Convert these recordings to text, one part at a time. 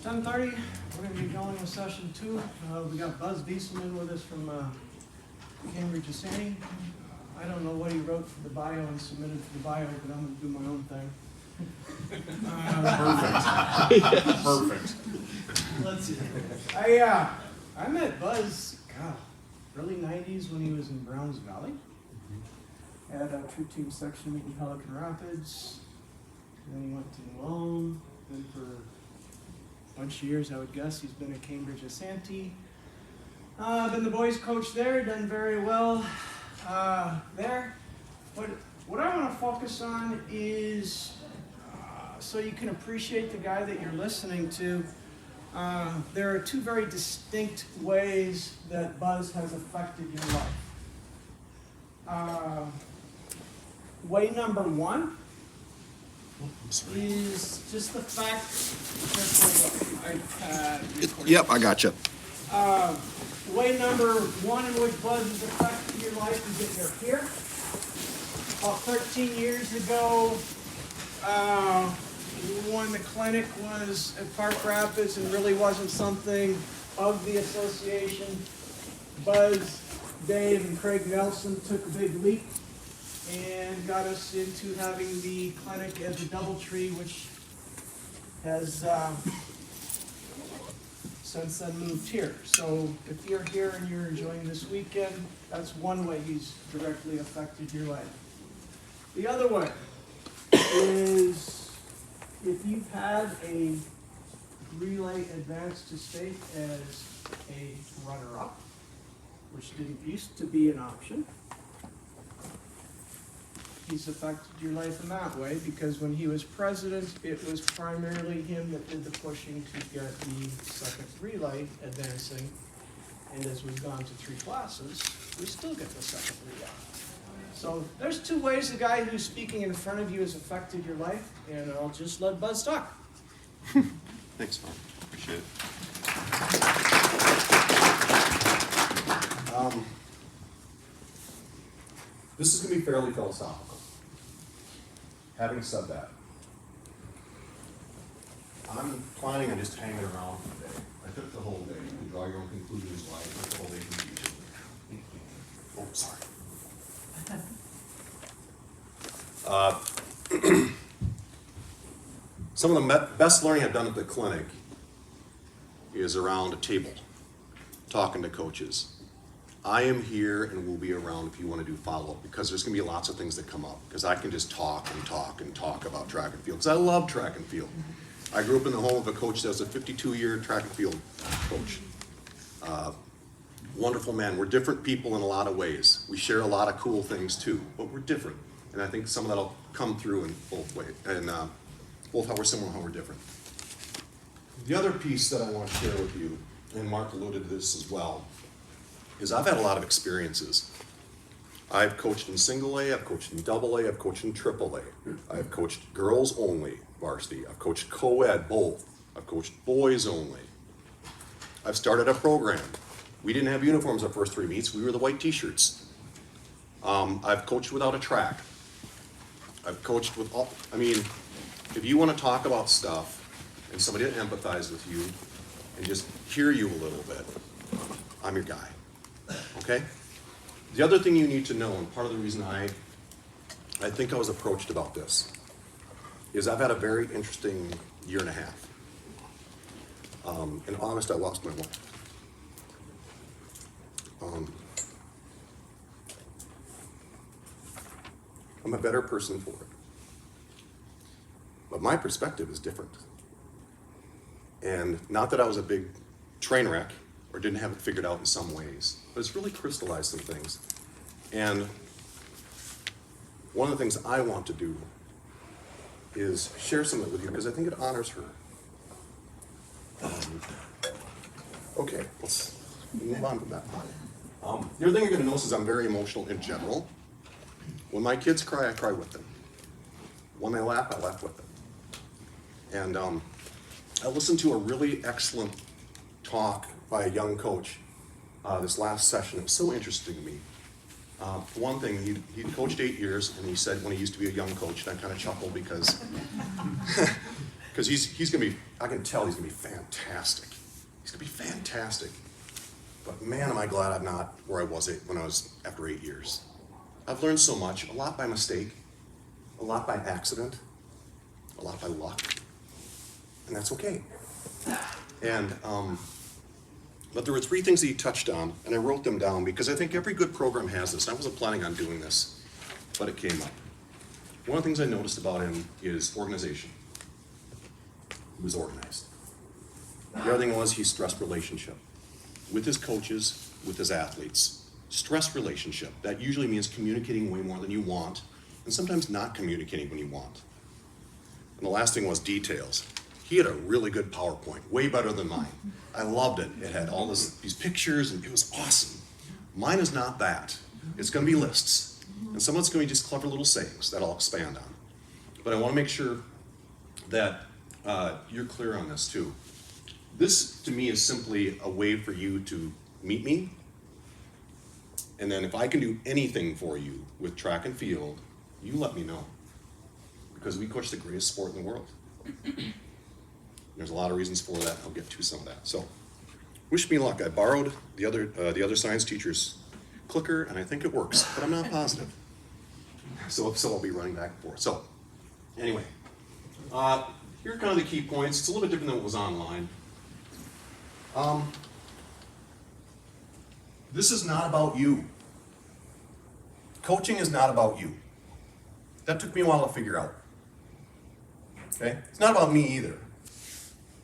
10:30, we're going to be going with session 2. We got Buzz Viesselman with us from Cambridge, Viesselman. I don't know what he wrote for the bio and submitted for the bio, but I'm going to do my own thing. Perfect. Let's see. I met Buzz, early 90s when he was in Browns Valley. Had a troop team section meet in Pelican Rapids. Then he went to Malone. Then for a bunch of years, I would guess, he's been at Cambridge Viesselman. Been the boys coach there, done very well there. What I want to focus on is so you can appreciate the guy that you're listening to. There are two very distinct ways that Buzz has affected your life. Way number one is just the fact Yep, I got you. Way number one in which Buzz has affected your life is that you're here. About 13 years ago, when the clinic was at Park Rapids and really wasn't something of the association, Buzz, Dave, and Craig Nelson took a big leap and got us into having the clinic as a DoubleTree, which has since then moved here. So if you're here and you're enjoying this weekend, that's one way he's directly affected your life. The other way is if you've had a relay advance to state as a runner-up, which didn't used to be an option, he's affected your life in that way because when he was president, it was primarily him that did the pushing to get the second relay advancing. And as we've gone to 3 classes, we still get the second relay. So there's two ways the guy who's speaking in front of you has affected your life, and I'll just let Buzz talk. Thanks, Mark. Appreciate it. This is going to be fairly philosophical. Having said that, I'm planning on just hanging around today. I took the whole day. You can draw your own conclusions why I took the whole day to teach it. Oh, sorry. Some of the best learning I've done at the clinic is around a table, talking to coaches. I am here and will be around if you want to do follow-up because there's going to be lots of things that come up because I can just talk and talk and talk about track and field because I love track and field. I grew up in the home of a coach that was a 52-year track and field coach. Wonderful man. We're different people in a lot of ways. We share a lot of cool things too, but we're different. And I think some of that will come through in both ways, and both how we're similar and how we're different. The other piece that I want to share with you, and Mark alluded to this as well, is I've had a lot of experiences. I've coached in single A, I've coached in double A, I've coached in triple A. I've coached girls only varsity. I've coached co-ed both. I've coached boys only. I've started a program. We didn't have uniforms our first 3 meets. We were the white t-shirts. I've coached without a track. I've coached with all, if you want to talk about stuff and somebody to empathize with you and just hear you a little bit, I'm your guy. Okay? The other thing you need to know, and part of the reason I think I was approached about this, is I've had a very interesting year and a half. In August, I lost my wife. I'm a better person for it. But my perspective is different. And not that I was a big train wreck or didn't have it figured out in some ways, but it's really crystallized some things. And one of the things I want to do is share some of it with you because I think it honors her. Okay, let's move on from that. The other thing you're going to notice is I'm very emotional in general. When my kids cry, I cry with them. When they laugh, I laugh with them. And I listened to a really excellent talk by a young coach this last session. It was so interesting to me. For one thing, he coached 8 years, and he said when he used to be a young coach, and I kind of chuckled because because he's going to be, I can tell he's going to be fantastic. He's going to be fantastic. But man, am I glad I'm not where I was when I was after 8 years. I've learned so much, a lot by mistake, a lot by accident, a lot by luck, and that's okay. And, but there were 3 things that he touched on, and I wrote them down because I think every good program has this. I wasn't planning on doing this, but it came up. One of the things I noticed about him is organization. He was organized. The other thing was he stressed relationship with his coaches, with his athletes. Stress relationship. That usually means communicating way more than you want, and sometimes not communicating when you want. And the last thing was details. He had a really good PowerPoint, way better than mine. I loved it. It had all these pictures, and it was awesome. Mine is not that. It's going to be lists. And some of it's going to be just clever little sayings that I'll expand on. But I want to make sure that you're clear on this too. This, to me, is simply a way for you to meet me. And then if I can do anything for you with track and field, you let me know. Because we coach the greatest sport in the world. There's a lot of reasons for that. I'll get to some of that. So, wish me luck. I borrowed the other science teacher's clicker, and I think it works, but I'm not positive. So I'll be running back and forth. So, anyway, here are kind of the key points. It's a little bit different than what was online. This is not about you. Coaching is not about you. That took me a while to figure out. Okay? It's not about me either.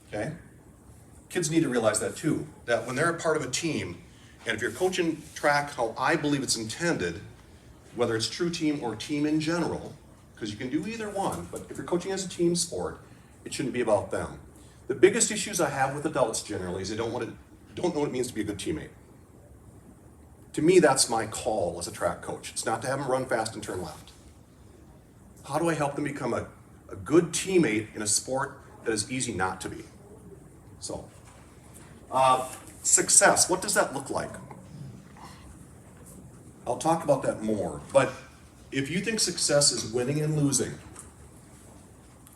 Okay? Kids need to realize that too, that when they're a part of a team, and if you're coaching track how I believe it's intended, whether it's true team or team in general, because you can do either one, but if you're coaching as a team sport, it shouldn't be about them. The biggest issues I have with adults generally is they don't know what it means to be a good teammate. To me, that's my call as a track coach. It's not to have them run fast and turn left. How do I help them become a good teammate in a sport that is easy not to be? So, success, what does that look like? I'll talk about that more, but if you think success is winning and losing,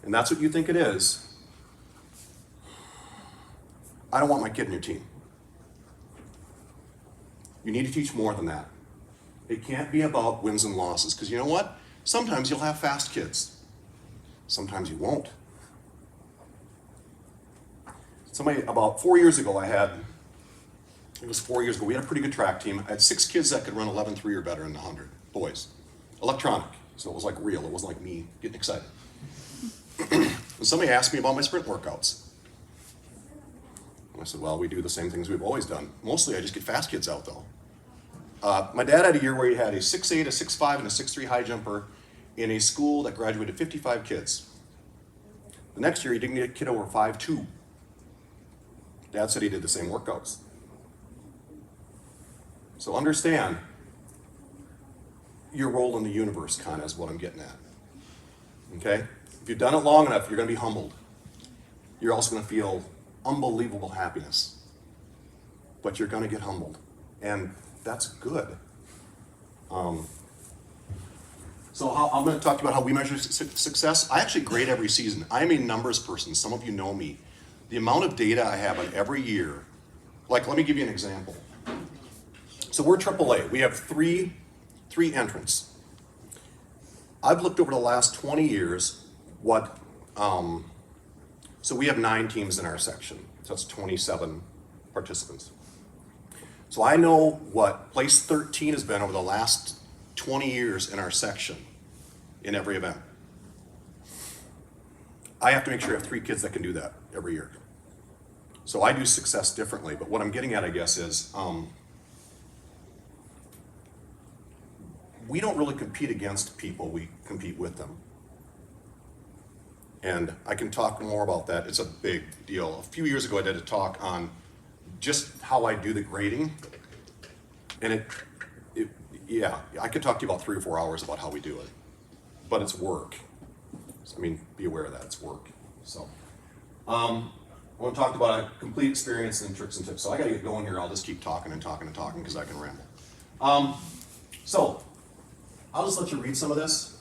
and that's what you think it is, I don't want my kid in your team. You need to teach more than that. It can't be about wins and losses, because you know what? Sometimes you'll have fast kids. Sometimes you won't. Somebody, about 4 years ago, we had a pretty good track team. I had 6 kids that could run 11.3 or better in the 100, boys. Electronic, so it was like real. It wasn't like me getting excited. And somebody asked me about my sprint workouts. And I said, well, we do the same things we've always done. Mostly I just get fast kids out though. My dad had a year where he had a 6'8", a 6'5", and a 6'3" high jumper in a school that graduated 55 kids. The next year he didn't get a kid over 5'2". Dad said he did the same workouts. So understand your role in the universe, kind of is what I'm getting at. Okay? If you've done it long enough, you're going to be humbled. You're also going to feel unbelievable happiness. But you're going to get humbled. And that's good. So I'm going to talk about how we measure success. I actually grade every season. I'm a numbers person. Some of you know me. The amount of data I have on every year, like let me give you an example. So we're AAA. We have three entrants. I've looked over the last 20 years so we have 9 teams in our section. So that's 27 participants. So I know what place 13 has been over the last 20 years in our section in every event. I have to make sure I have 3 kids that can do that every year. So I do success differently, but what I'm getting at, I guess, is we don't really compete against people, we compete with them. And I can talk more about that. It's a big deal. A few years ago, I did a talk on just how I do the grading. And yeah, I could talk to you about 3 or 4 hours about how we do it. But it's work. I mean, be aware of that, it's work. So, I want to talk about a complete experience and tricks and tips. So I gotta get going here. I'll just keep talking and talking and talking because I can ramble. So, I'll just let you read some of this.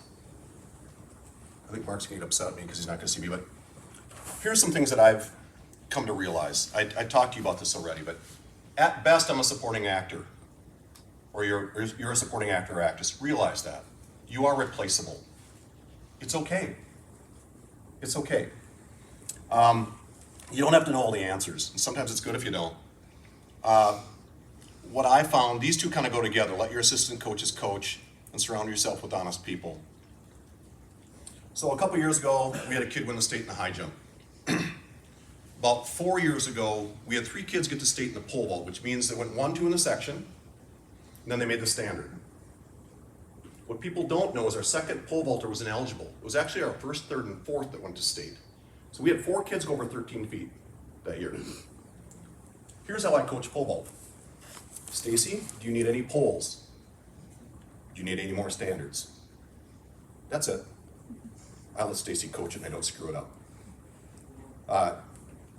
I think Mark's gonna get upset at me because he's not gonna see me, but Here's some things that I've come to realize. I talked to you about this already, but at best, I'm a supporting actor. Or you're a supporting actor or actress. Realize that. You are replaceable. It's okay. It's okay. You don't have to know all the answers. And sometimes it's good if you don't. What I found, these two kind of go together. Let your assistant coaches coach and surround yourself with honest people. So a couple years ago, we had a kid win the state in the high jump. About 4 years ago, we had 3 kids get to state in the pole vault, which means they went 1, 2 in the section, and then they made the standard. What people don't know is our second pole vaulter was ineligible. It was actually our first, third, and fourth that went to state. So we had 4 kids go over 13 feet that year. Here's how I coach pole vault. Stacy, do you need any poles? Do you need any more standards? That's it. I let Stacy coach it and I don't screw it up.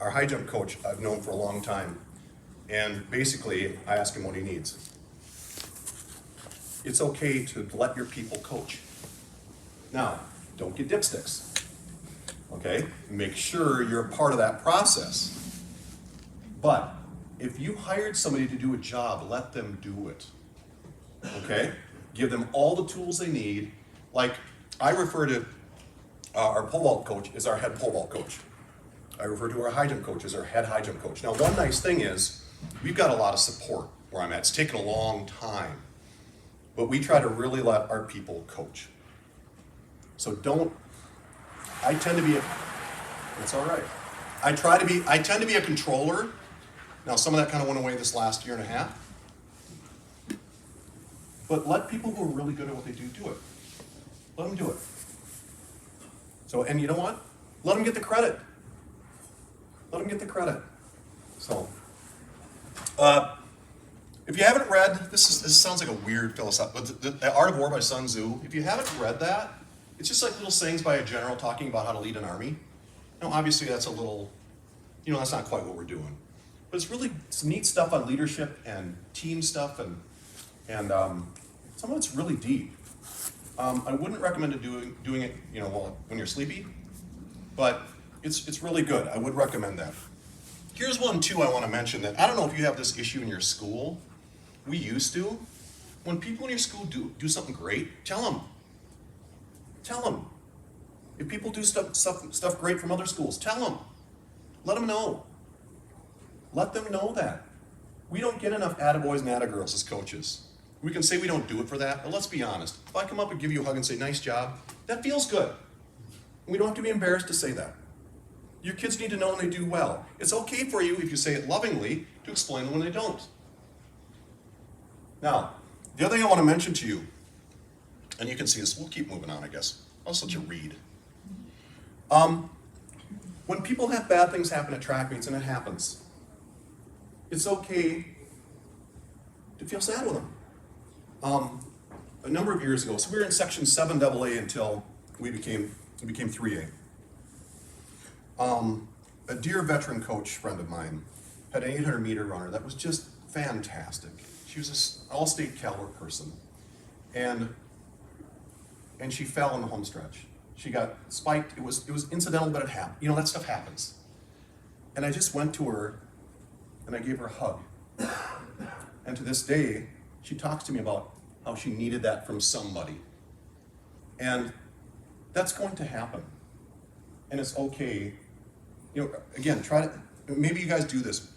Our high jump coach, I've known for a long time, and basically I ask him what he needs. It's okay to let your people coach. Now, don't get dipsticks, okay? Make sure you're a part of that process. But if you hired somebody to do a job, let them do it, okay? Give them all the tools they need. Like, I refer to our pole vault coach as our head pole vault coach. I refer to our high jump coach as our head high jump coach. Now, one nice thing is we've got a lot of support where I'm at. It's taken a long time, but we try to really let our people coach. So I tend to be it's all right. I tend to be a controller. Now, some of that kind of went away this last year and a half. But let people who are really good at what they do it. Let them do it. So, and you know what? Let them get the credit. Let them get the credit. So, if you haven't read, this sounds like a weird philosophy, but the Art of War by Sun Tzu, if you haven't read that, it's just like little sayings by a general talking about how to lead an army. Now, obviously that's a little, that's not quite what we're doing. But it's really some neat stuff on leadership and team stuff, and some of it's really deep. I wouldn't recommend doing it, when you're sleepy, but it's really good. I would recommend that. Here's one too I want to mention that I don't know if you have this issue in your school. We used to. When people in your school do something great, tell them. Tell them. If people do stuff great from other schools, tell them. Let them know. Let them know that. We don't get enough attaboys and attagirls as coaches. We can say we don't do it for that, but let's be honest. If I come up and give you a hug and say, nice job, that feels good. We don't have to be embarrassed to say that. Your kids need to know when they do well. It's okay for you, if you say it lovingly, to explain them when they don't. Now, the other thing I want to mention to you, and you can see this, we'll keep moving on, I guess. I'll just let you read. When people have bad things happen at track meets, and it happens, it's okay to feel sad with them. A number of years ago, so we were in section 7AA until we became 3A. A dear veteran coach friend of mine had an 800 meter runner that was just fantastic. She was an all-state caliber person, and she fell in the home stretch. She got spiked. It was incidental, but it happened. That stuff happens. And I just went to her, and I gave her a hug. And to this day, she talks to me about how she needed that from somebody. And that's going to happen. And it's okay. Again, maybe you guys do this,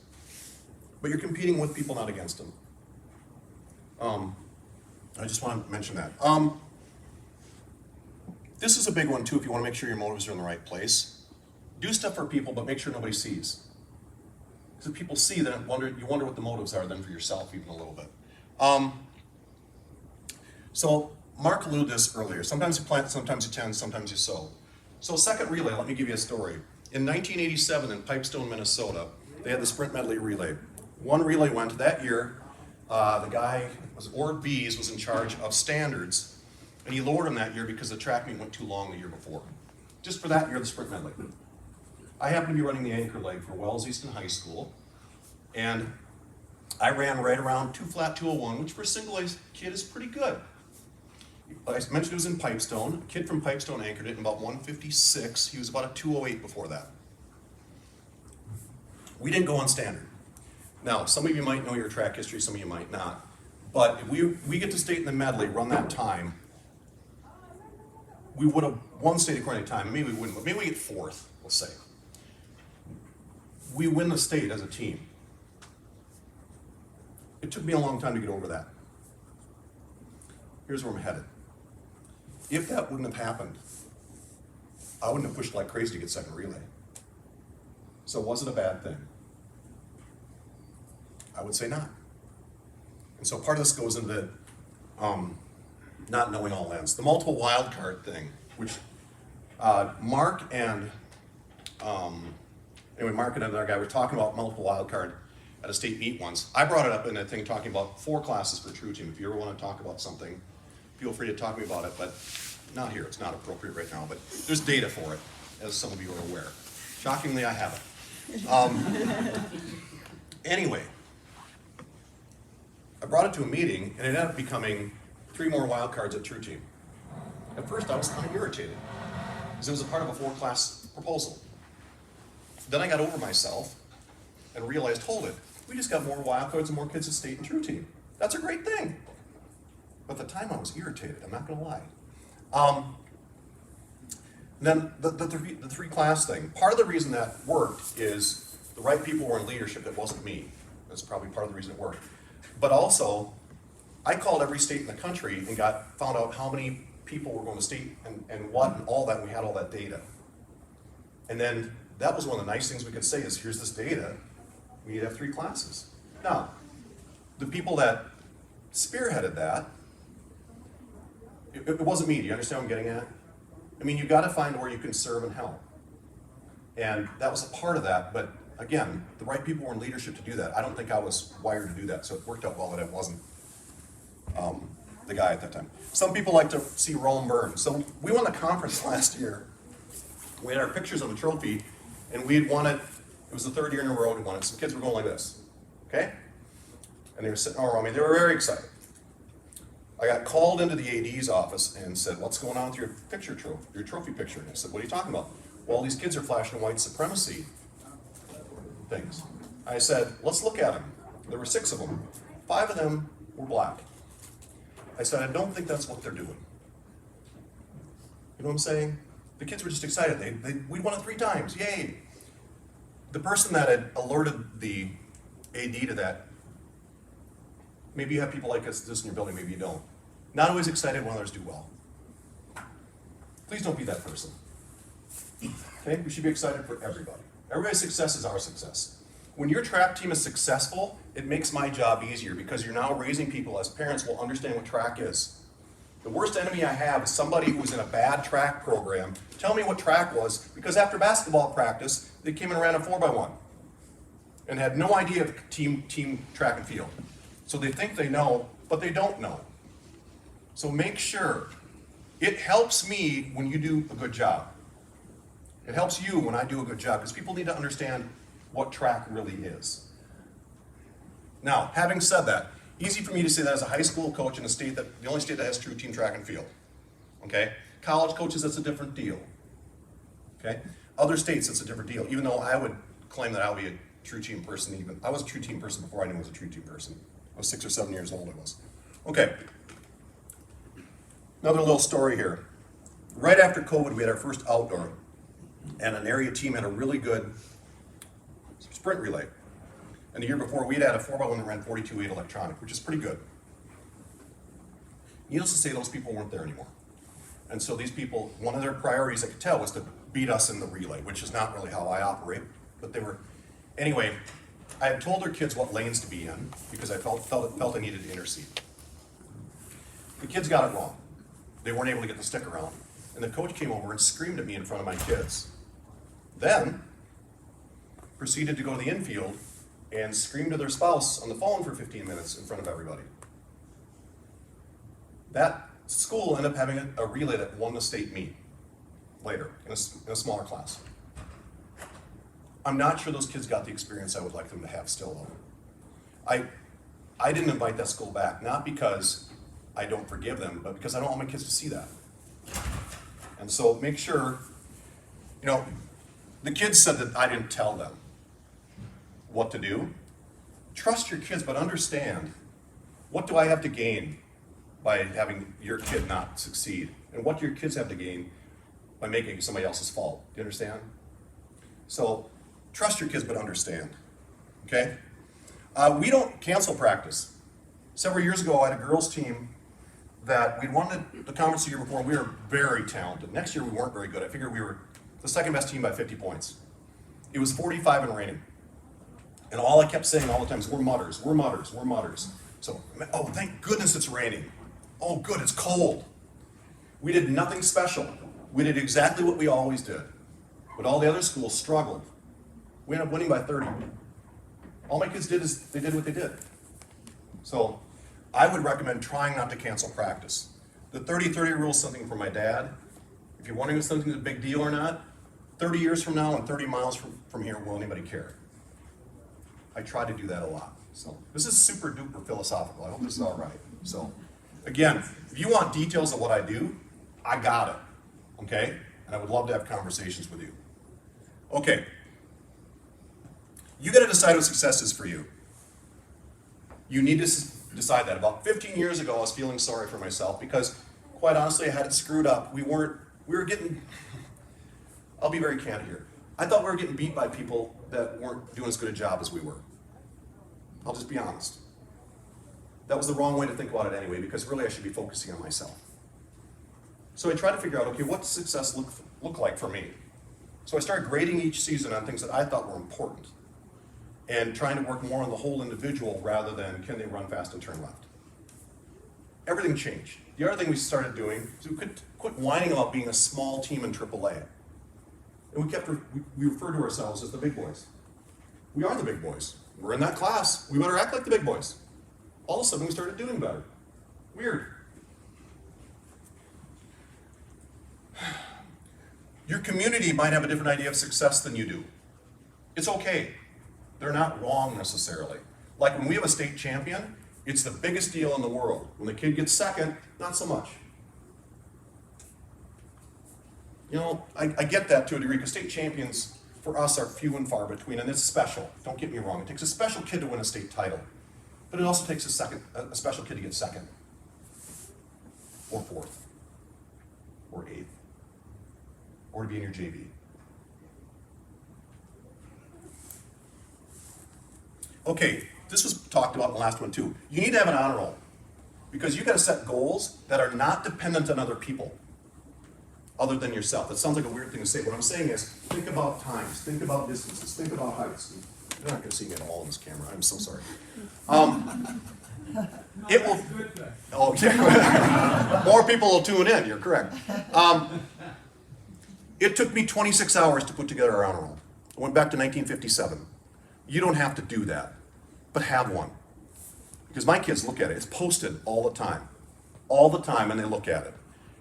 but you're competing with people, not against them. I just want to mention that. This is a big one too, if you want to make sure your motives are in the right place. Do stuff for people, but make sure nobody sees. Because if people see, then you wonder what the motives are then for yourself even a little bit. So Mark alluded to this earlier. Sometimes you plant, sometimes you tend, sometimes you sow. So second relay, let me give you a story. In 1987 in Pipestone, Minnesota, they had the sprint medley relay. One relay went that year. The guy, Ord Bees, was in charge of standards, and he lowered him that year because the track meet went too long the year before. Just for that year, the sprint medley. I happened to be running the anchor leg for Wells Easton High School, and I ran right around 2 flat 201, which for a single-A kid is pretty good. I mentioned it was in Pipestone. A kid from Pipestone anchored it in about 156. He was about a 208 before that. We didn't go on standard. Now, some of you might know your track history, some of you might not. But if we get to state in the medley, run that time, we would have won state according to time. Maybe we wouldn't, but maybe we get fourth, let's say. We win the state as a team. It took me a long time to get over that. Here's where I'm headed. If that wouldn't have happened, I wouldn't have pushed like crazy to get second relay. So was it a bad thing? I would say not. And so part of this goes into not knowing all ends. The multiple wild card thing, which Mark and another guy were talking about multiple wild card at a state meet once. I brought it up in a thing talking about 4 classes for True Team. If you ever want to talk about something, feel free to talk to me about it, but not here. It's not appropriate right now, but there's data for it, as some of you are aware. Shockingly, I have it. Anyway, I brought it to a meeting, and it ended up becoming 3 more wild cards at True Team. At first, I was kind of irritated, because it was a part of a 4-class proposal. Then I got over myself and realized, hold it, we just got more wild cards and more kids at state and True Team. That's a great thing. But at the time, I was irritated, I'm not going to lie. Then the 3-class thing. Part of the reason that worked is the right people were in leadership. It wasn't me. That's probably part of the reason it worked. But also, I called every state in the country and found out how many people were going to state and what and all that, and we had all that data. And then that was one of the nice things we could say is, here's this data, we need to have 3 classes. Now, the people that spearheaded that, it wasn't me. Do you understand what I'm getting at? I mean, you got to find where you can serve and help. And that was a part of that, but again, the right people were in leadership to do that. I don't think I was wired to do that, so it worked out well that I wasn't the guy at that time. Some people like to see Rome burn. So we won the conference last year. We had our pictures on the trophy, and we had won it. It was the 3rd year in a row we won it. Some kids were going like this, okay? And they were sitting all around me. They were very excited. I got called into the AD's office and said, what's going on with your picture your trophy picture? And I said, what are you talking about? Well, these kids are flashing white supremacy things. I said, let's look at them. There were 6 of them. 5 of them were black. I said, I don't think that's what they're doing. You know what I'm saying? The kids were just excited. We won it 3 times. Yay! The person that had alerted the AD to that, maybe you have people like this in your building, maybe you don't. Not always excited when others do well. Please don't be that person. Okay? We should be excited for everybody. Everybody's success is our success. When your track team is successful, it makes my job easier because you're now raising people as parents will understand what track is. The worst enemy I have is somebody who was in a bad track program. Tell me what track was, because after basketball practice, they came and ran a 4x1 and had no idea of team track and field. So they think they know, but they don't know. So make sure. It helps me when you do a good job. It helps you when I do a good job, because people need to understand what track really is. Now, having said that, easy for me to say that as a high school coach in a state the only state that has True Team track and field. Okay? College coaches, that's a different deal. Okay? Other states, it's a different deal, even though I would claim that I'll be a True Team person. I was a True Team person before I knew I was a True Team person. I was 6 or 7 years old, I was. Okay. Another little story here. Right after COVID, we had our first outdoor, and an area team had a really good sprint relay. And the year before, we'd had a 4x1 that ran 42.8 electronic, which is pretty good. Needless to say, those people weren't there anymore. And so these people, one of their priorities, I could tell, was to beat us in the relay, which is not really how I operate, but they were. Anyway, I had told their kids what lanes to be in because I felt I needed to intercede. The kids got it wrong. They weren't able to get the stick around. And the coach came over and screamed at me in front of my kids. Then proceeded to go to the infield and scream to their spouse on the phone for 15 minutes in front of everybody. That school ended up having a relay that won the state meet later in a smaller class. I'm not sure those kids got the experience I would like them to have still, though. I didn't invite that school back, not because I don't forgive them, but because I don't want my kids to see that. And so make sure, the kids said that I didn't tell them. what to do. Trust your kids, but understand, what do I have to gain by having your kid not succeed? And what do your kids have to gain by making it somebody else's fault? Do you understand? So trust your kids, but understand, okay? We don't cancel practice. Several years ago, I had a girls team that we'd won the conference the year before, and we were very talented. Next year, we weren't very good. I figured we were the second best team by 50 points. It was 45 and raining. And all I kept saying all the time is, we're mutters, we're mutters, we're mutters. So, oh, thank goodness it's raining. Oh, good, it's cold. We did nothing special. We did exactly what we always did. But all the other schools struggled. We ended up winning by 30. All my kids did is they did what they did. So I would recommend trying not to cancel practice. The 30-30 rule is something from my dad. If you're wondering if something's a big deal or not, 30 years from now and 30 miles from here, will anybody care? I try to do that a lot. So this is super duper philosophical. I hope this is all right. So again, if you want details of what I do, I got it, okay? And I would love to have conversations with you. Okay, you gotta decide what success is for you. You need to decide that. About 15 years ago, I was feeling sorry for myself because, quite honestly, I had it screwed up. We were getting, I'll be very candid here. I thought we were getting beat by people that weren't doing as good a job as we were. I'll just be honest. That was the wrong way to think about it anyway, because really I should be focusing on myself. So I tried to figure out, okay, what does success look like for me? So I started grading each season on things that I thought were important, and trying to work more on the whole individual rather than can they run fast and turn left. Everything changed. The other thing we started doing is we could quit whining about being a small team in AAA. And we refer to ourselves as the big boys. We are the big boys. We're in that class. We better act like the big boys. All of a sudden we started doing better. Weird. Your community might have a different idea of success than you do. It's okay. They're not wrong necessarily. Like when we have a state champion, it's the biggest deal in the world. When the kid gets second, not so much. You know, I get that to a degree, because state champions for us are few and far between, and it's special. Don't get me wrong. It takes a special kid to win a state title, but it also takes a special kid to get second, or fourth, or eighth, or to be in your JV. Okay, this was talked about in the last one too. You need to have an honor roll, because you got to set goals that are not dependent on other people, other than yourself. That sounds like a weird thing to say. What I'm saying is, think about times, think about distances, think about heights. You're not going to see me at all in this camera. I'm so sorry. It will. Oh, yeah. More people will tune in. You're correct. It took me 26 hours to put together our honor roll. I went back to 1957. You don't have to do that, but have one. Because my kids look at it. It's posted all the time, and they look at it.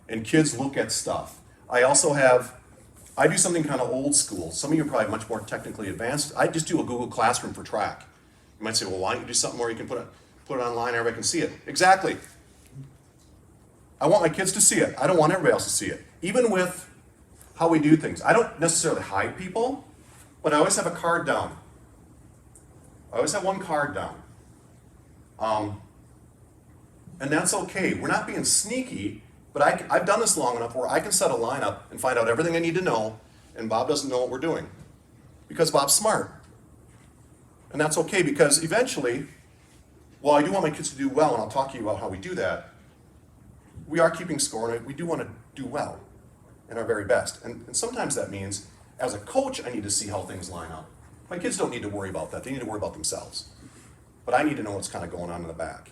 And kids look at stuff. I do something kind of old school. Some of you are probably much more technically advanced. I just do a Google Classroom for track. You might say, well, why don't you do something where you can put it online, everybody can see it? Exactly. I want my kids to see it. I don't want everybody else to see it. Even with how we do things. I don't necessarily hide people, but I always have a card down. I always have one card down. And that's okay. We're not being sneaky, but I've done this long enough where I can set a lineup and find out everything I need to know, and Bob doesn't know what we're doing. Because Bob's smart. And that's okay, because eventually, while I do want my kids to do well, and I'll talk to you about how we do that, we are keeping score, and we do want to do well and our very best. And sometimes that means, as a coach, I need to see how things line up. My kids don't need to worry about that. They need to worry about themselves. But I need to know what's kind of going on in the back.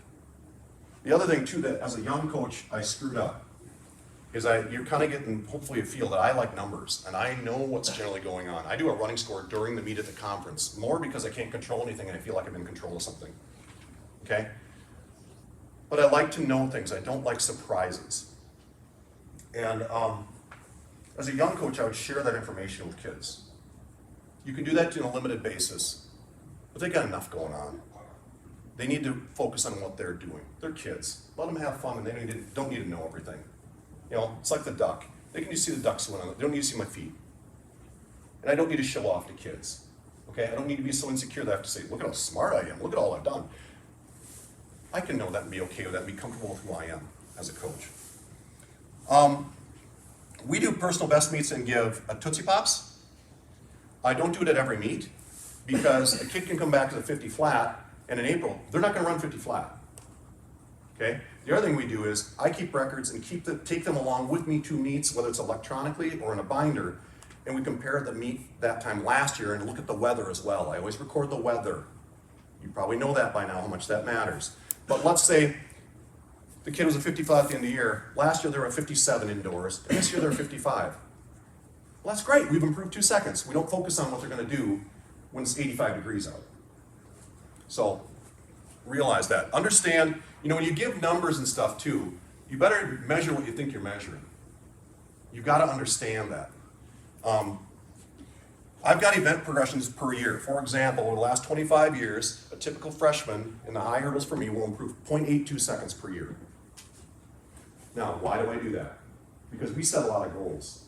The other thing, too, that as a young coach, I screwed up, is you're kind of getting, hopefully, a feel that I like numbers, and I know what's generally going on. I do a running score during the meet at the conference, more because I can't control anything and I feel like I'm in control of something. Okay? But I like to know things. I don't like surprises. And as a young coach, I would share that information with kids. You can do that on a limited basis, but they got enough going on. They need to focus on what they're doing. They're kids. Let them have fun, and they don't need to know everything. You know, it's like the duck. They can just see the duck swim on it. They don't need to see my feet. And I don't need to show off to kids. Okay, I don't need to be so insecure that I have to say, look at how smart I am, look at all I've done. I can know that and be okay with that and be comfortable with who I am as a coach. We do personal best meets and give a Tootsie Pops. I don't do it at every meet because a kid can come back as a 50 flat, and in April, they're not gonna run 50 flat. Okay? The other thing we do is I keep records and take them along with me to meets, whether it's electronically or in a binder, and we compare the meet that time last year and look at the weather as well. I always record the weather. You probably know that by now, how much that matters. But let's say the kid was a 55 at the end of the year. Last year they were at 57 indoors, and this year they're 55. Well, that's great. We've improved 2 seconds. We don't focus on what they're going to do when it's 85 degrees out. So realize that. Understand, when you give numbers and stuff too, you better measure what you think you're measuring. You've got to understand that. I've got event progressions per year. For example, over the last 25 years, a typical freshman in the high hurdles for me will improve 0.82 seconds per year. Now, why do I do that? Because we set a lot of goals.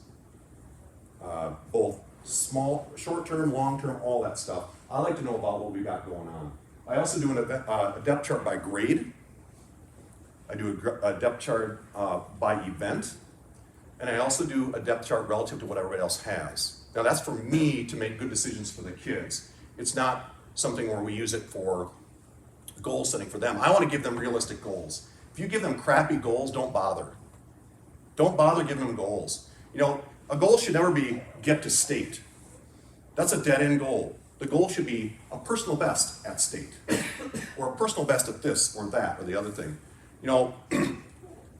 Both small, short-term, long-term, all that stuff. I like to know about what we got going on. I also do a depth chart by grade. I do a depth chart by event. And I also do a depth chart relative to what everybody else has. Now that's for me to make good decisions for the kids. It's not something where we use it for goal setting for them. I want to give them realistic goals. If you give them crappy goals, don't bother. Don't bother giving them goals. A goal should never be get to state. That's a dead end goal. The goal should be a personal best at state, or a personal best at this or that or the other thing.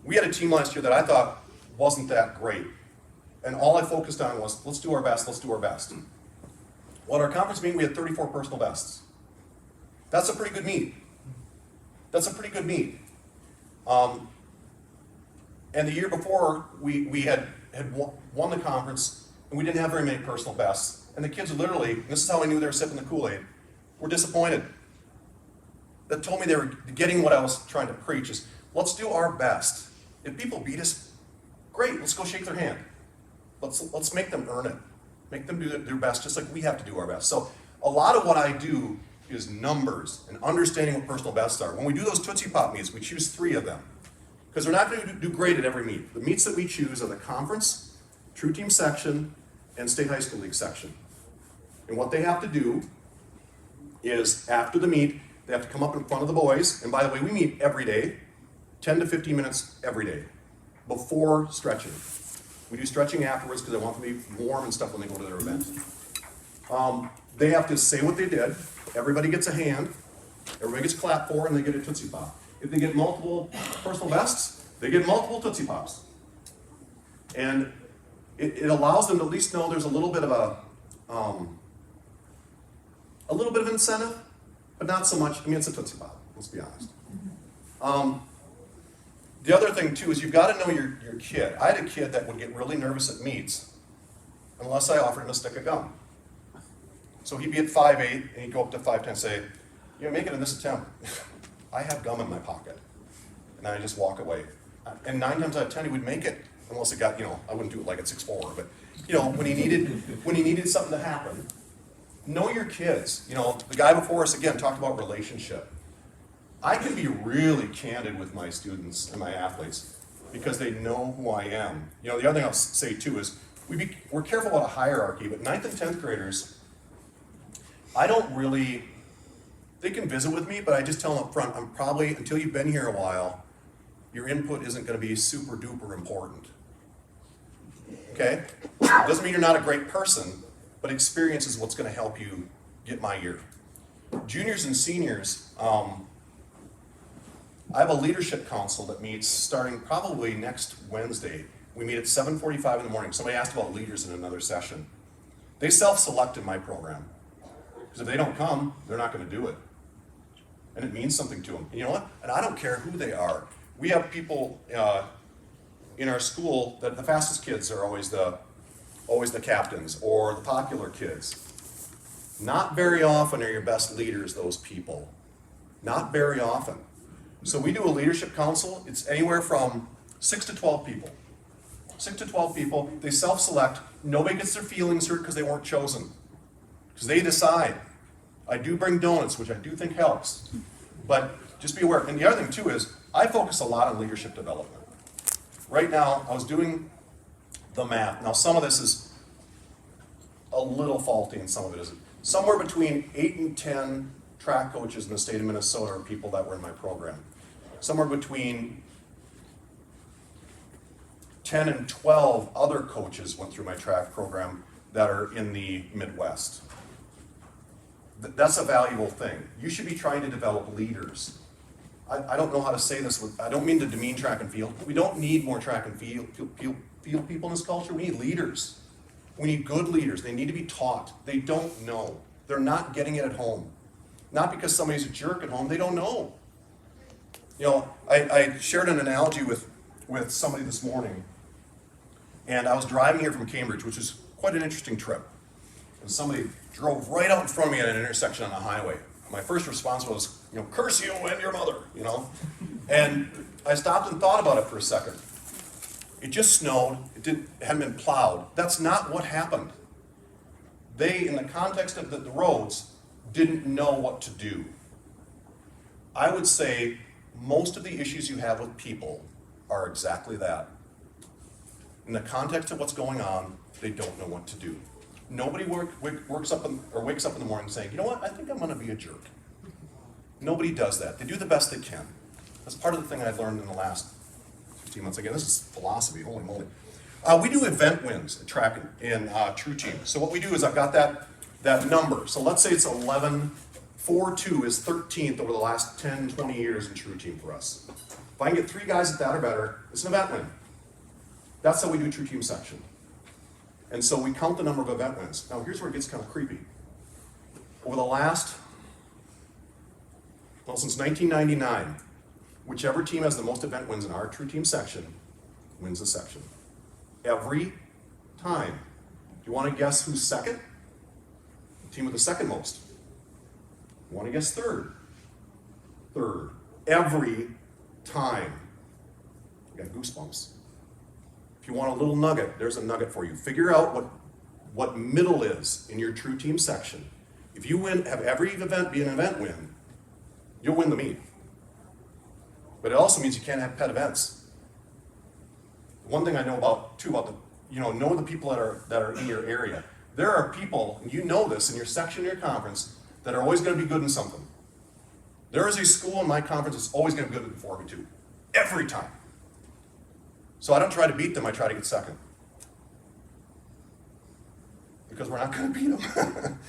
We had a team last year that I thought wasn't that great. And all I focused on was, let's do our best, let's do our best. Well, at our conference meeting, we had 34 personal bests. That's a pretty good meet. That's a pretty good meet. And the year before, we had won the conference, and we didn't have very many personal bests. And the kids literally, and this is how I knew they were sipping the Kool-Aid, were disappointed. That told me they were getting what I was trying to preach is, let's do our best. If people beat us, great, let's go shake their hand. Let's make them earn it. Make them do their best just like we have to do our best. So a lot of what I do is numbers and understanding what personal bests are. When we do those Tootsie Pop meets, we choose 3 of them. Because we're not going to do great at every meet. The meets that we choose are the conference, true team section, and state high school league section. And what they have to do is, after the meet, they have to come up in front of the boys. And by the way, we meet every day, 10 to 15 minutes every day, before stretching. We do stretching afterwards because I want them to be warm and stuff when they go to their event. They have to say what they did. Everybody gets a hand. Everybody gets clapped for, and they get a Tootsie Pop. If they get multiple personal bests, they get multiple Tootsie Pops. And it allows them to at least know there's a little bit of incentive, but not so much. It's a Tootsie Pop, let's be honest. The other thing too is you've got to know your kid. I had a kid that would get really nervous at meets unless I offered him a stick of gum. So he'd be at 5'8", and he'd go up to 5'10", and say, make it in this attempt. I have gum in my pocket. And then I just walk away. And 9 times out of 10 he would make it, unless it got, I wouldn't do it like at 6'4", but when he needed something to happen. Know your kids. The guy before us again talked about relationship. I can be really candid with my students and my athletes because they know who I am. The other thing I'll say too is we're careful about a hierarchy, but 9th and 10th graders, they can visit with me, but I just tell them up front, I'm probably, until you've been here a while, your input isn't going to be super duper important. Okay? It doesn't mean you're not a great person, but experience is what's going to help you get my ear. Juniors and seniors, I have a leadership council that meets starting probably next Wednesday. We meet at 7:45 in the morning. Somebody asked about leaders in another session. They self-select in my program. Because if they don't come, they're not going to do it. And it means something to them. And you know what? And I don't care who they are. We have people in our school that the fastest kids are always the captains or the popular kids. Not very often are your best leaders those people. Not very often. So we do a leadership council. It's anywhere from 6 to 12 people. 6 to 12 people. They self-select. Nobody gets their feelings hurt because they weren't chosen. because they decide. I do bring donuts, which I do think helps, but just be aware. And the other thing too is, I focus a lot on leadership development. Right now, I was doing the math. Now, some of this is a little faulty and some of it isn't. Somewhere between 8 and 10 track coaches in the state of Minnesota are people that were in my program. Somewhere between 10 and 12 other coaches went through my track program that are in the Midwest. That's a valuable thing. You should be trying to develop leaders. I don't know how to say this. I don't mean to demean track and field. We don't need more track and field people in this culture. We need leaders. We need good leaders. They need to be taught. They don't know. They're not getting it at home. Not because somebody's a jerk at home. They don't know. You know, I shared an analogy with somebody this morning, and I was driving here from Cambridge, which is quite an interesting trip. And somebody drove right out in front of me at an intersection on a highway. My first response was, curse you and your mother, And I stopped and thought about it for a second. It just snowed. It hadn't been plowed. That's not what happened. They, in the context of the roads, didn't know what to do. I would say most of the issues you have with people are exactly that. In the context of what's going on, they don't know what to do. Nobody wakes up in the morning saying, you know what, I think I'm going to be a jerk. Nobody does that. They do the best they can. That's part of the thing I've learned in the last 15 months. Again, this is philosophy, holy moly. We do event wins at track in True Team. So what we do is I've got that number. So let's say it's 11, 4-2 is 13th over the last 10, 20 years in True Team for us. If I can get 3 guys at that or better, it's an event win. That's how we do True Team section. And so we count the number of event wins. Now here's where it gets kind of creepy. Over the last, since 1999, whichever team has the most event wins in our True Team section wins the section. Every time. Do you want to guess who's second? The team with the second most. You want to guess third? Third. Every time. You got goosebumps. If you want a little nugget, there's a nugget for you. Figure out what middle is in your True Team section. If you have every event be an event win, you'll win the meet. But it also means you can't have pet events. One thing I know about know the people that are in your area. There are people, and you know this in your section, your conference, that are always going to be good in something. There is a school in my conference that's always going to be good at 4x2. Every time. So I don't try to beat them, I try to get second. Because we're not going to beat them.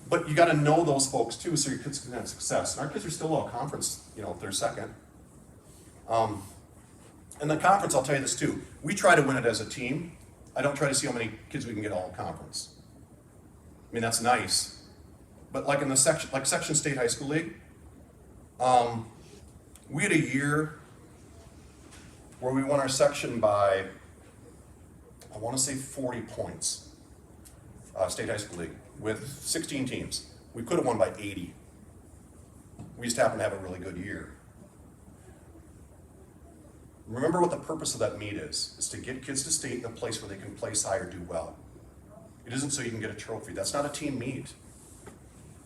But you got to know those folks too, so your kids can have success. And our kids are still all conference, if they're second. In the conference, I'll tell you this too. We try to win it as a team. I don't try to see how many kids we can get all conference. I mean, that's nice. But like in the Section State High School League, we had a year where we won our section by, I want to say 40 points, State High School League, with 16 teams. We could have won by 80. We just happened to have a really good year. Remember what the purpose of that meet is to get kids to stay in a place where they can place high or do well. It isn't so you can get a trophy. That's not a team meet.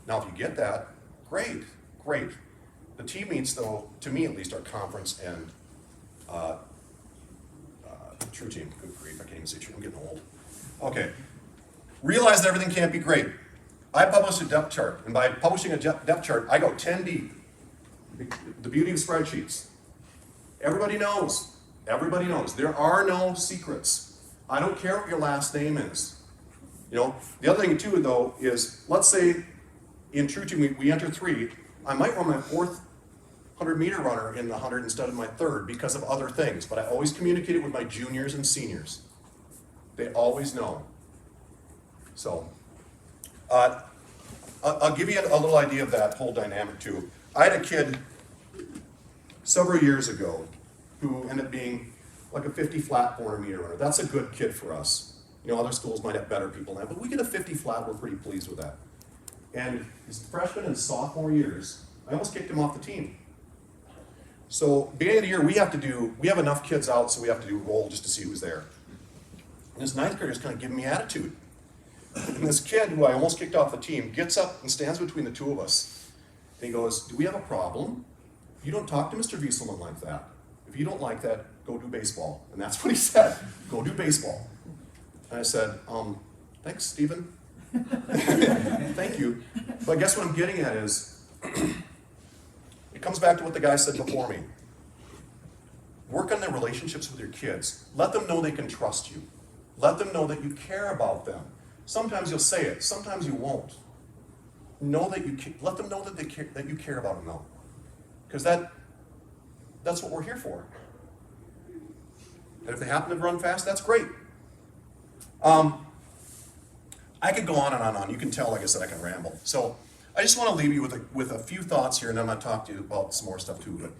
Now, if you get that, great. The team meets, though, to me at least, are conference and True Team. Good grief, I can't even say true. I'm getting old. Okay. Realize that everything can't be great. I published a depth chart, and by publishing a depth chart, I go 10 deep. The beauty of spreadsheets. Everybody knows. There are no secrets. I don't care what your last name is. The other thing too, though, is let's say in True Team we enter 3. I might run my 4th 100-meter runner in the 100 instead of my 3rd because of other things, but I always communicate it with my juniors and seniors. They always know. So, I'll give you a little idea of that whole dynamic too. I had a kid several years ago who ended up being like a 50 flat 400-meter runner. That's a good kid for us. Other schools might have better people than that, but we get a 50 flat, we're pretty pleased with that. And his freshman and sophomore years, I almost kicked him off the team. So beginning of the year, we have enough kids out, so we have to do a roll just to see who's there. And his 9th grader is kind of giving me attitude. And this kid who I almost kicked off the team gets up and stands between the two of us. And he goes, do we have a problem? You don't talk to Mr. Viesselman like that. If you don't like that, go do baseball. And that's what he said, go do baseball. And I said, thanks, Stephen. Thank you. But I guess what I'm getting at is, it comes back to what the guy said before me. Work on their relationships with your kids. Let them know they can trust you. Let them know that you care about them. Sometimes you'll say it, sometimes you won't. Know that let them know that that you care about them though. Because that's what we're here for. And if they happen to run fast, that's great. I could go on and on and on. You can tell, like I said, I can ramble. So I just want to leave you with a few thoughts here, and I'm going to talk to you about some more stuff too. But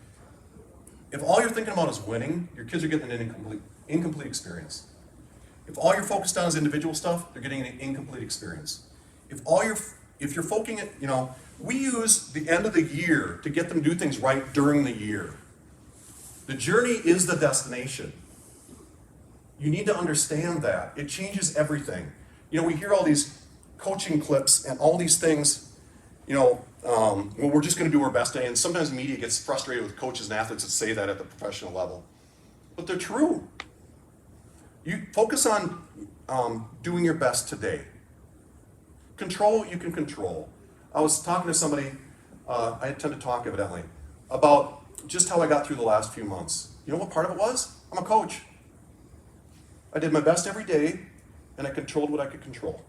if all you're thinking about is winning, your kids are getting an incomplete experience. If all you're focused on is individual stuff, they're getting an incomplete experience. If you're focusing it, we use the end of the year to get them to do things right during the year. The journey is the destination. You need to understand that. It changes everything. We hear all these coaching clips and all these things, well, we're just going to do our best today. And sometimes media gets frustrated with coaches and athletes that say that at the professional level. But they're true. You focus on doing your best today. Control what you can control. I was talking to somebody, I tend to talk evidently, about just how I got through the last few months. You know what part of it was? I'm a coach. I did my best every day, and I controlled what I could control.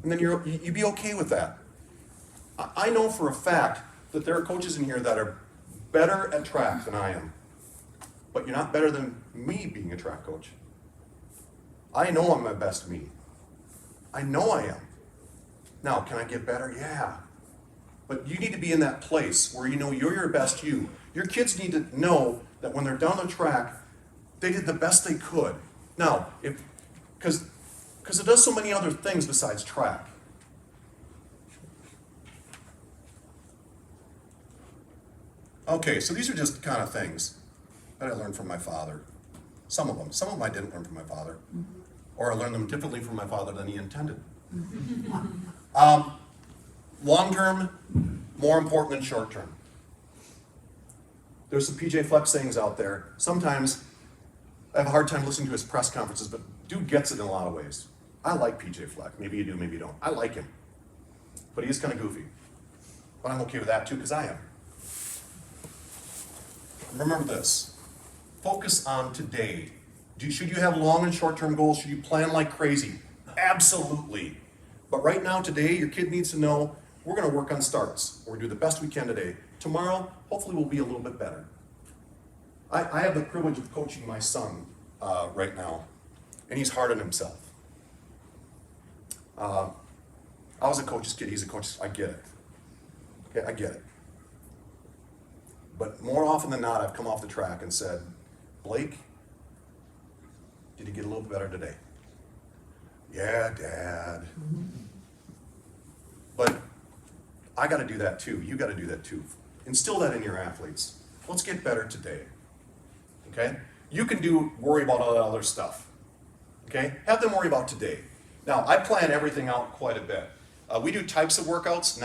And then you'd be okay with that. I know for a fact that there are coaches in here that are better at track than I am. But you're not better than me being a track coach. I know I'm my best me. I know I am. Now, can I get better? Yeah. But you need to be in that place where you're your best you. Your kids need to know that when they're down the track, they did the best they could. Now, because it does so many other things besides track. Okay, so these are just kind of things that I learned from my father. Some of them I didn't learn from my father. Or I learned them differently from my father than he intended. Long term, more important than short term. There's some PJ Fleck sayings out there. Sometimes I have a hard time listening to his press conferences, but dude gets it in a lot of ways. I like PJ Fleck. Maybe you do, maybe you don't. I like him. But he is kind of goofy. But I'm okay with that too, because I am. Remember this. Focus on today. Should you have long and short-term goals? Should you plan like crazy? Absolutely. But right now, today, your kid needs to know we're going to work on starts. We're going to do the best we can today. Tomorrow, hopefully, we'll be a little bit better. I have the privilege of coaching my son right now, and he's hard on himself. I was a coach's kid. He's a coach's. I get it. Okay, I get it. But more often than not, I've come off the track and said, Blake, did you get a little bit better today? Yeah, Dad. But I got to do that too. You got to do that too. Instill that in your athletes. Let's get better today. Okay? You can worry about all that other stuff. Okay? Have them worry about today. Now, I plan everything out quite a bit. We do types of workouts,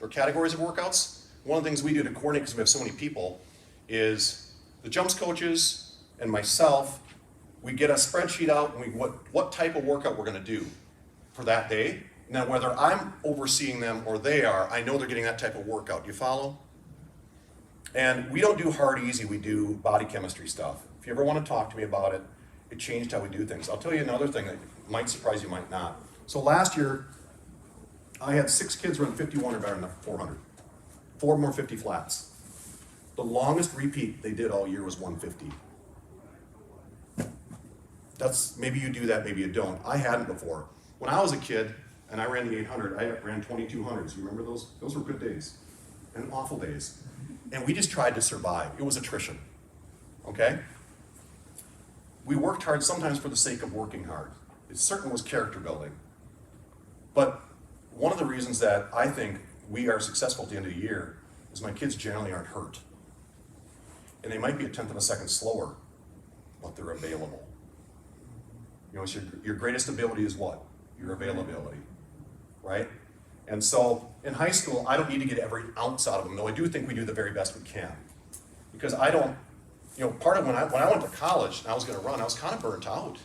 or categories of workouts. One of the things we do to coordinate, because we have so many people, is the jumps coaches and myself, we get a spreadsheet out and what type of workout we're going to do for that day. Now, whether I'm overseeing them or they are, I know they're getting that type of workout. Do you follow? And we don't do hard, easy. We do body chemistry stuff. If you ever want to talk to me about it, it changed how we do things. I'll tell you another thing that might surprise you, might not. So last year, I had 6 kids run 51 or better than 400. 4 more 50 flats. The longest repeat they did all year was 150. Maybe you do that, maybe you don't. I hadn't before. When I was a kid and I ran the 800, I ran 2200s. You remember those? Those were good days and awful days. And we just tried to survive. It was attrition. Okay? We worked hard sometimes for the sake of working hard. It certainly was character building. But one of the reasons that I think we are successful at the end of the year is my kids generally aren't hurt. And they might be a tenth of a second slower, but they're available. You know, it's your greatest ability is what? Your availability, right? And so in high school, I don't need to get every ounce out of them, though I do think we do the very best we can. Because I don't, you know, part of when I went to college and I was going to run, I was kind of burnt out.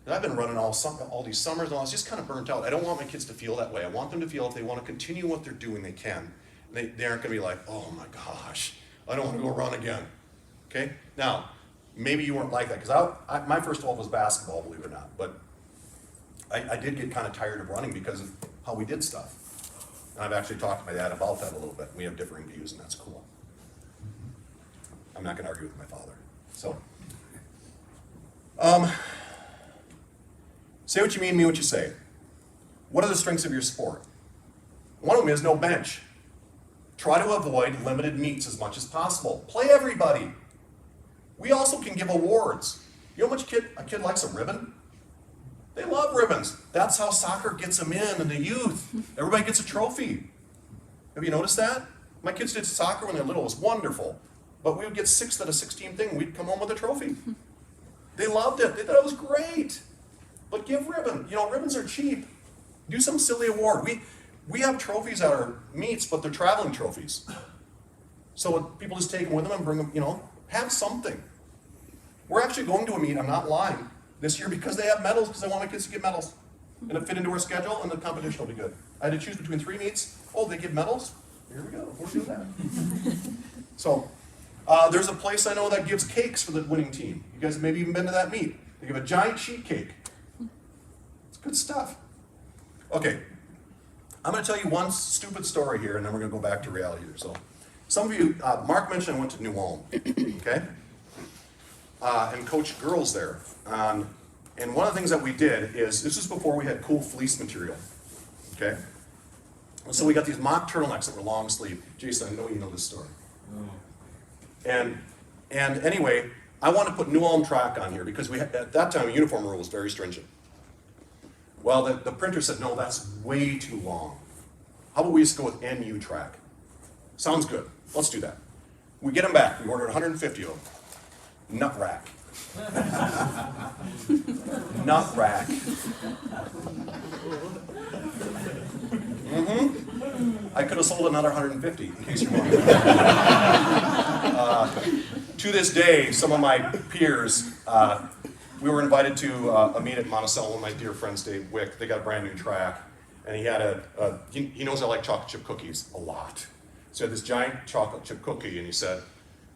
And I've been running all these summers, and I was just kind of burnt out. I don't want my kids to feel that way. I want them to feel if they want to continue what they're doing, they can. They aren't going to be like, oh my gosh, I don't want to go run again. Okay? Now, maybe you weren't like that, because my first love was basketball, believe it or not. But I did get kind of tired of running because of how we did stuff. And I've actually talked to my dad about that a little bit. We have differing views, and that's cool. I'm not going to argue with my father. So, say what you mean what you say. What are the strengths of your sport? One of them is no bench. Try to avoid limited meets as much as possible. Play everybody. We also can give awards. You know how much a kid likes a ribbon? They love ribbons. That's how soccer gets them in the youth. Everybody gets a trophy. Have you noticed that? My kids did soccer when they were little. It was wonderful. But we would get 6th at a 16 thing. We'd come home with a trophy. They loved it. They thought it was great. But give ribbon. You know, ribbons are cheap. Do some silly award. We have trophies at our meets, but they're traveling trophies. So people just take them with them and bring them, you know, have something. We're actually going to a meet, I'm not lying, this year because they have medals, because I want my kids to get medals. And it fit into our schedule, and the competition will be good. I had to choose between 3 meets. Oh, they give medals? Here we go. We'll do that. So, there's a place I know that gives cakes for the winning team. You guys have maybe even been to that meet. They give a giant sheet cake. It's good stuff. Okay, I'm going to tell you one stupid story here, and then we're going to go back to reality here. So, some of you, Mark mentioned I went to New Ulm, okay? And coached girls there. And one of the things that we did is, this was before we had cool fleece material, okay? And so we got these mock turtlenecks that were long sleeve. Jason, I know you know this story. And anyway, I want to put New Ulm track on here because at that time, a uniform rule was very stringent. Well, the printer said, no, that's way too long. How about we just go with NU track? Sounds good. Let's do that. We get them back. We ordered 150 of them. Nut rack. Nut rack. I could have sold another 150 in case you wanted. To this day, some of my peers, we were invited to a meet at Monticello. One of my dear friends, Dave Wick, they got a brand new track, and he had he knows I like chocolate chip cookies a lot. So he had this giant chocolate chip cookie, and he said,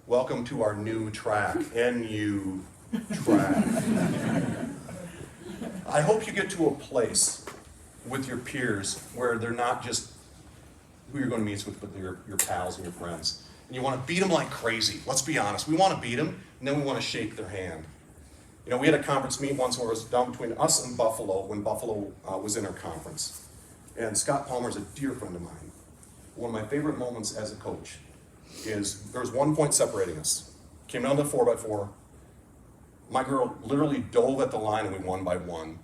"Welcome to our new track, NU track." I hope you get to a place with your peers where they're not just who you're going to meet with, but your pals and your friends. And you want to beat them like crazy. Let's be honest. We want to beat them, and then we want to shake their hand. You know, we had a conference meet once where it was down between us and Buffalo when Buffalo was in our conference. And Scott Palmer is a dear friend of mine. One of my favorite moments as a coach is there was 1 point separating us. Came down to 4x4. My girl literally dove at the line and we won by 1.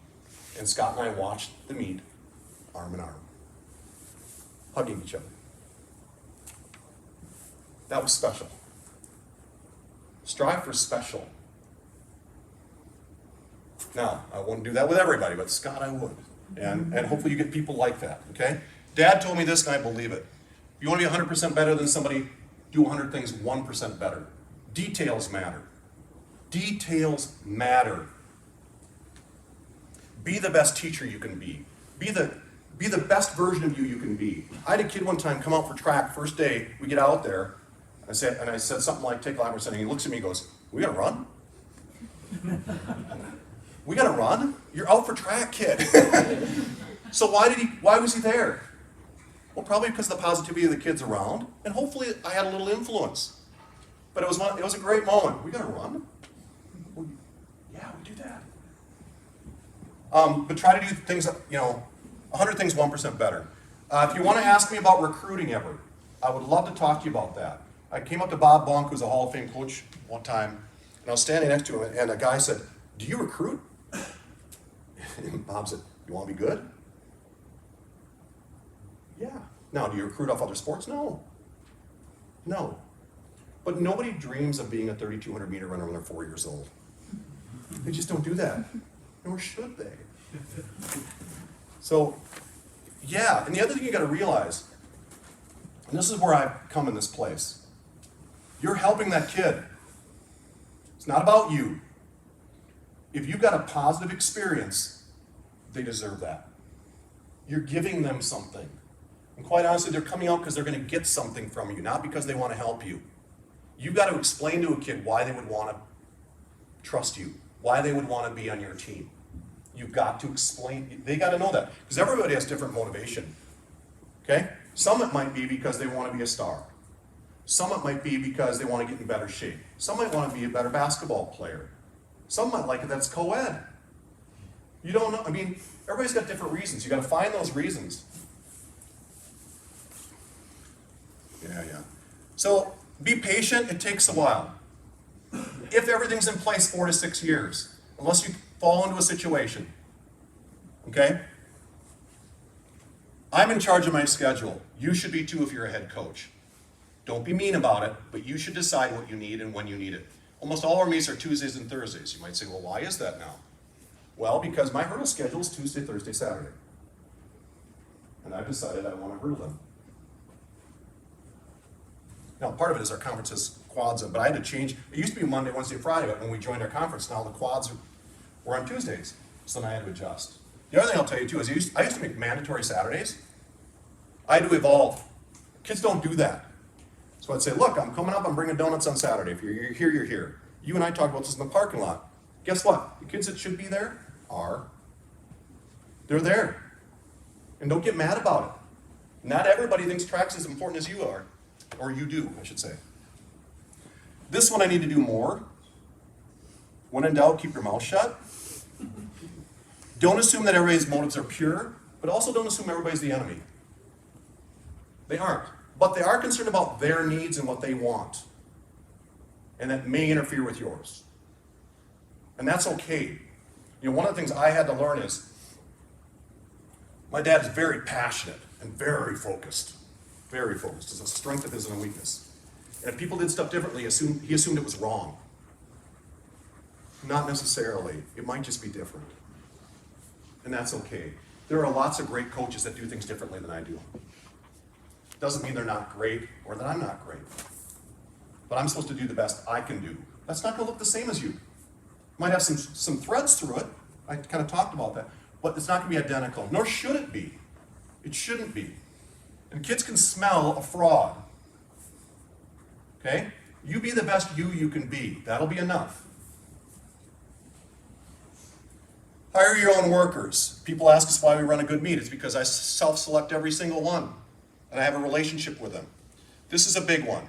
And Scott and I watched the meet, arm in arm, hugging each other. That was special. Strive for special. Now, I wouldn't do that with everybody, but Scott, I would. And hopefully you get people like that, okay? Dad told me this and I believe it. If you want to be 100% better than somebody, do 100 things 1% better. Details matter. Details matter. Be the best teacher you can be. Be the best version of you can be. I had a kid one time come out for track, first day, we get out there, I said something like, take lap percent, and he looks at me and goes, "We gotta run?" "We gotta run? You're out for track, kid." So why was he there? Well, probably because of the positivity of the kids around, and hopefully I had a little influence. But it was a great moment. "We gotta run?" Well, yeah, we do that. But try to do things that, 100 things 1% better. If you want to ask me about recruiting ever, I would love to talk to you about that. I came up to Bob Bonk, who's a Hall of Fame coach, one time, and I was standing next to him, and a guy said, "Do you recruit?" And Bob said, "You want to be good?" "Yeah." "Now, do you recruit off other sports?" "No." "No." But nobody dreams of being a 3,200 meter runner when they're 4 years old. They just don't do that. nor should they. So, yeah, and the other thing you gotta realize, and this is where I've come in this place, you're helping that kid. It's not about you. If you've got a positive experience, they deserve that. You're giving them something. And quite honestly, they're coming out because they're going to get something from you, not because they want to help you. You've got to explain to a kid why they would want to trust you, why they would want to be on your team. You've got to explain, they got to know that. Because everybody has different motivation. Okay? Some it might be because they want to be a star. Some it might be because they want to get in better shape. Some might want to be a better basketball player. Some might like it that's co-ed. You don't know, I mean, everybody's got different reasons. You got to find those reasons. Yeah. So be patient, it takes a while. If everything's in place 4 to 6 years, unless you fall into a situation, okay? I'm in charge of my schedule. You should be too if you're a head coach. Don't be mean about it, but you should decide what you need and when you need it. Almost all our meets are Tuesdays and Thursdays. You might say, well, why is that now? Well, because my hurdle schedule is Tuesday, Thursday, Saturday. And I've decided I want to hurdle them. Now, part of it is our conference has quads, but I had to change. It used to be Monday, Wednesday, Friday, but when we joined our conference, now the quads were on Tuesdays. So then I had to adjust. The other thing I'll tell you too is I used to make mandatory Saturdays. I had to evolve. Kids don't do that. So I'd say, look, I'm coming up, I'm bringing donuts on Saturday. If you're here, you're here. You and I talked about this in the parking lot. Guess what? The kids that should be there they're there. And don't get mad about it. Not everybody thinks track's as important as you are. Or you do, I should say. This one I need to do more. When in doubt, keep your mouth shut. Don't assume that everybody's motives are pure, but also don't assume everybody's the enemy. They aren't. But they are concerned about their needs and what they want. And that may interfere with yours. And that's okay. You know, one of the things I had to learn is my dad is very passionate and very focused. Very focused. It's a strength of his and a weakness. And if people did stuff differently, he assumed it was wrong. Not necessarily. It might just be different. And that's okay. There are lots of great coaches that do things differently than I do. Doesn't mean they're not great or that I'm not great. But I'm supposed to do the best I can do. That's not going to look the same as you. Might have some threads through it. I kind of talked about that. But it's not going to be identical, nor should it be. It shouldn't be. And kids can smell a fraud. Okay? You be the best you can be. That'll be enough. Hire your own workers. People ask us why we run a good meet. It's because I self-select every single one. And I have a relationship with them. This is a big one.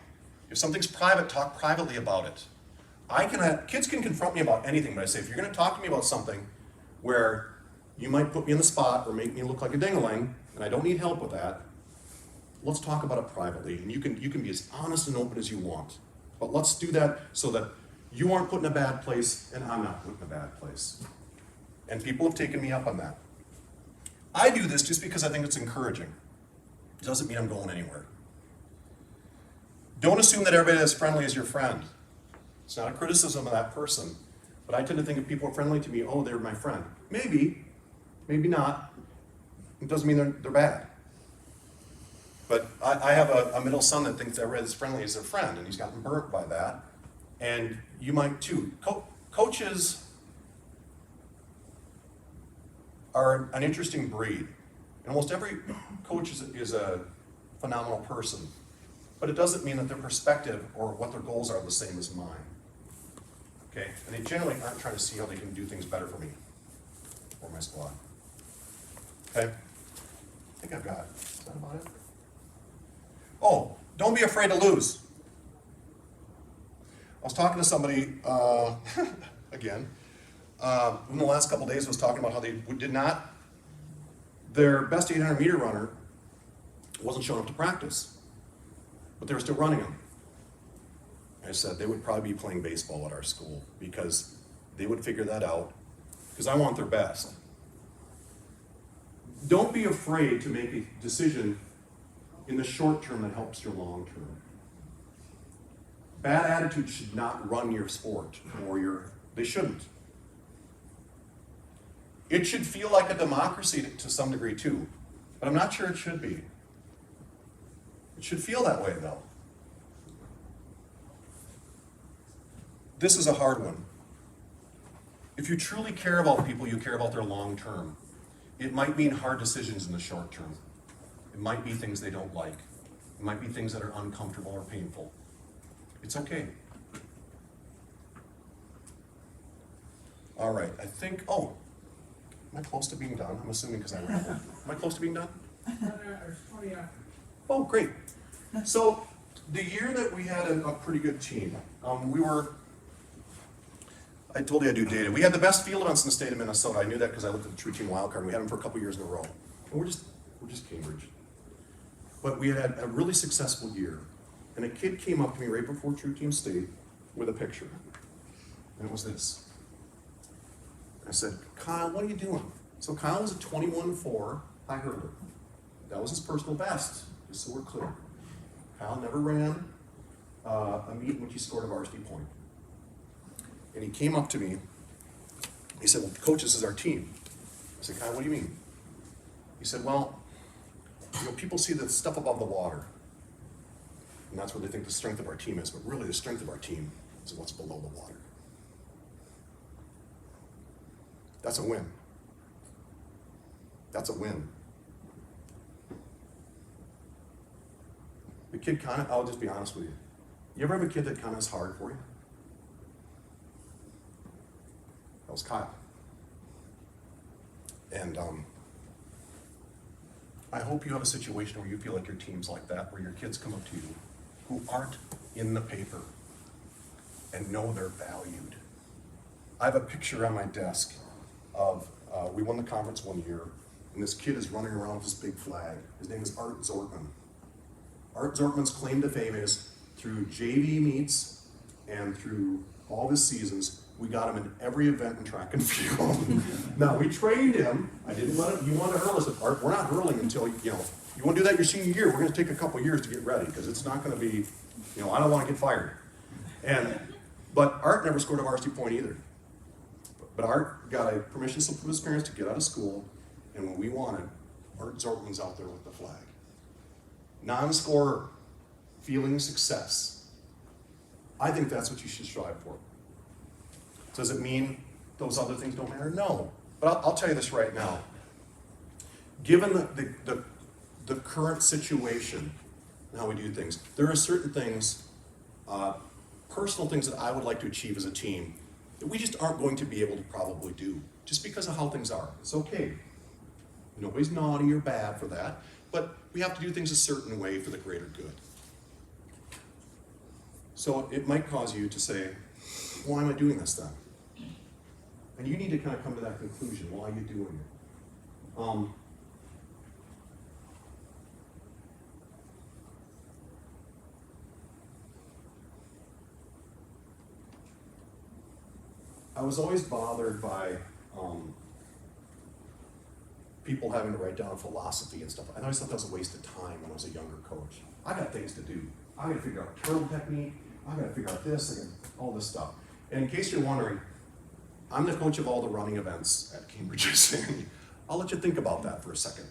If something's private, talk privately about it. Kids can confront me about anything, but I say, if you're going to talk to me about something where you might put me in the spot or make me look like a ding-a-ling, and I don't need help with that, let's talk about it privately. And you can be as honest and open as you want. But let's do that so that you aren't put in a bad place and I'm not put in a bad place. And people have taken me up on that. I do this just because I think it's encouraging. It doesn't mean I'm going anywhere. Don't assume that everybody that's friendly is your friend. It's not a criticism of that person. But I tend to think if people are friendly to me, oh, they're my friend. Maybe, maybe not. It doesn't mean they're bad. But I have a middle son that thinks everybody that's friendly is their friend, and he's gotten burnt by that. And you might too. Coaches are an interesting breed. And almost every coach is a phenomenal person. But it doesn't mean that their perspective or what their goals are the same as mine. Okay? And they generally aren't trying to see how they can do things better for me or my squad. Okay? I think I've got it. Is that about it? Oh, don't be afraid to lose. I was talking to somebody, again, in the last couple days was talking about how they did not, their best 800 meter runner wasn't showing up to practice, but they were still running them. I said they would probably be playing baseball at our school because they would figure that out because I want their best. Don't be afraid to make a decision in the short term that helps your long term. Bad attitudes should not run your sport or they shouldn't. It should feel like a democracy to some degree too, but I'm not sure it should be. It should feel that way though. This is a hard one. If you truly care about people, you care about their long term. It might mean hard decisions in the short term. It might be things they don't like. It might be things that are uncomfortable or painful. It's okay. All right, I think, am I close to being done? I'm assuming because I rambled. Am I close to being done? Oh, great. So, the year that we had a pretty good team, I told you I do data. We had the best field events in the state of Minnesota. I knew that because I looked at the True Team Wildcard. We had them for a couple years in a row. And we're just Cambridge. But we had a really successful year. And a kid came up to me right before True Team State with a picture. And it was this. I said, Kyle, what are you doing? So Kyle was a 21-4 high hurdler. That was his personal best, just so we're clear. Kyle never ran a meet in which he scored a varsity point. And he came up to me, he said, well, coach, this is our team. I said, Kyle, what do you mean? He said, well, people see the stuff above the water, and that's where they think the strength of our team is, but really the strength of our team is what's below the water. That's a win. That's a win. The kid I'll just be honest with you. You ever have a kid that kind of is hard for you? That was Kyle. And I hope you have a situation where you feel like your team's like that, where your kids come up to you who aren't in the paper and know they're valued. I have a picture on my desk of, we won the conference one year, and this kid is running around with this big flag. His name is Art Zortman. Art Zortman's claim to fame is through JV meets and through all his seasons, we got him in every event in track and field. Now, we trained him. I didn't let him, you want to hurl us at Art, we're not hurling until, you want to do that your senior year, we're going to take a couple years to get ready, because it's not going to be, I don't want to get fired. But Art never scored a varsity point either. But Art got a permission slip from his parents to get out of school, and when we wanted, Art Zortman's out there with the flag. Non-scorer, feeling success. I think that's what you should strive for. Does it mean those other things don't matter? No. But I'll tell you this right now. Given the current situation and how we do things, there are certain things, personal things that I would like to achieve as a team that we just aren't going to be able to probably do, just because of how things are. It's okay. Nobody's naughty or bad for that, but we have to do things a certain way for the greater good. So it might cause you to say, why am I doing this then? And you need to kind of come to that conclusion. Why are you doing it? I was always bothered by people having to write down philosophy and stuff. I always thought that was a waste of time when I was a younger coach. I got things to do. I got to figure out turtle technique. I got to figure out this, all this stuff. And in case you're wondering, I'm the coach of all the running events at Cambridge. I'll let you think about that for a second.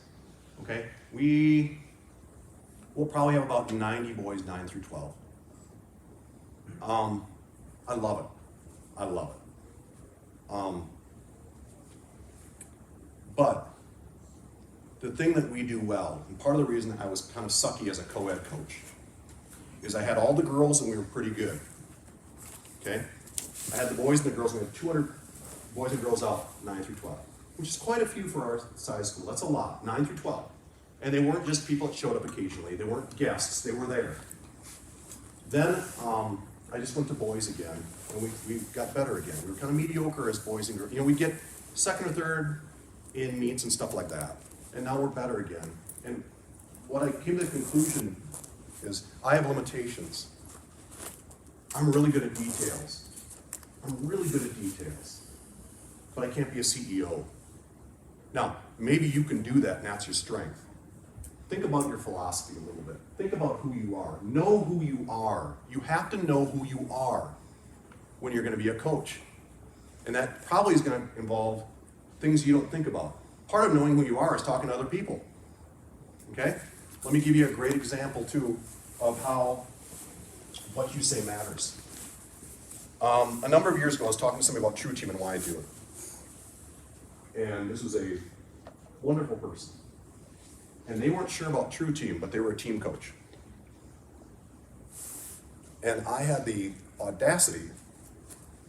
Okay? We'll probably have about 90 boys, 9 through 12. I love it. I love it. But the thing that we do well, and part of the reason I was kind of sucky as a co-ed coach, is I had all the girls and we were pretty good. Okay? I had the boys and the girls, and we had 200 boys and girls out, 9 through 12, which is quite a few for our size school. That's a lot, 9 through 12. And they weren't just people that showed up occasionally. They weren't guests, they were there. Then I just went to boys again, and we got better again. We were kind of mediocre as boys and girls. We'd get second or third in meets and stuff like that. And now we're better again. And what I came to the conclusion is I have limitations. I'm really good at details. But I can't be a CEO. Now, maybe you can do that and that's your strength. Think about your philosophy a little bit. Think about who you are. Know who you are. You have to know who you are when you're going to be a coach. And that probably is going to involve things you don't think about. Part of knowing who you are is talking to other people. Okay? Let me give you a great example too of how what you say matters. A number of years ago, I was talking to somebody about True Team and why I do it. And this was a wonderful person. And they weren't sure about True Team, but they were a team coach. And I had the audacity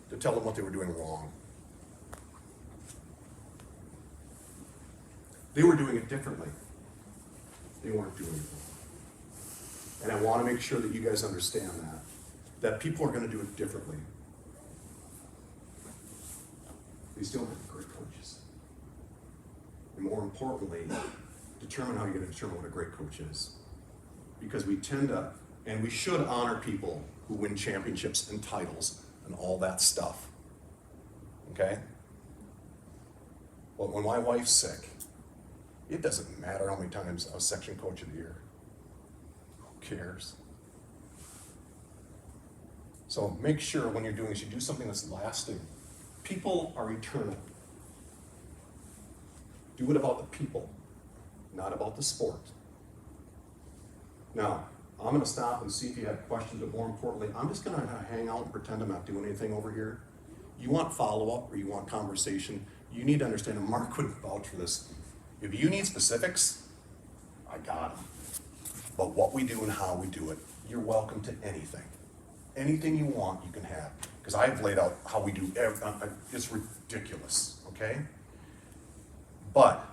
to tell them what they were doing wrong. They were doing it differently. They weren't doing it wrong. And I want to make sure that you guys understand that people are going to do it differently. They still have great coaches. And more importantly, determine how you're going to determine what a great coach is. Because we tend to, and we should honor people who win championships and titles and all that stuff. Okay? But when my wife's sick, it doesn't matter how many times I was section coach of the year. Who cares? So make sure when you're doing this, you do something that's lasting. People are eternal. Do it about the people, not about the sport. Now, I'm going to stop and see if you have questions, but more importantly, I'm just going to hang out and pretend I'm not doing anything over here. You want follow-up or you want conversation, you need to understand, and Mark would vouch for this. If you need specifics, I got them. But what we do and how we do it, you're welcome to anything. Anything you want, you can have. Because I've laid out how we do it's ridiculous, okay? But